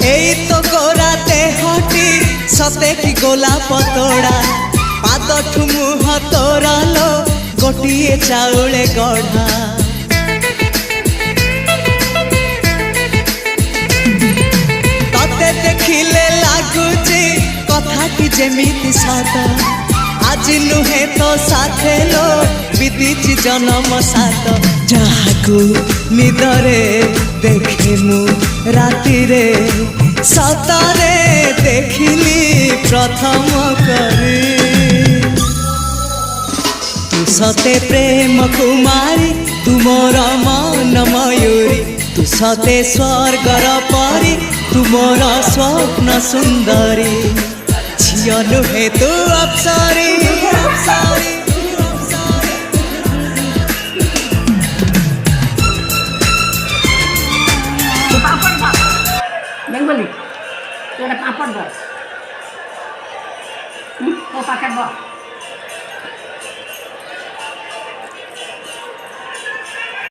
এই তো গোরাতে হটি সতে কি গোলাপ তোড়া পাদঠু মুহ তোরালো গোটিয়ে চাউলে গড়া ততে দেখিলে লাগুছি কথাটি যেমিতি সত আজি নুহে তো সাথে লো বিদিছি জনম সাত যাহাকু নিদরে দেখে মু রাতিরে সতরে দেখিলি প্রথম করে তু সতে প্রেম কুমারী তু মোর মন ময়ূরী তু সতে স্বর্গর পরি তু মোর স্বপ্ন সুন্দরী ঝিও নুহে তু অপ্সরী বেঙ্গলি এটা পাপড় দাও ও পাকেট দাও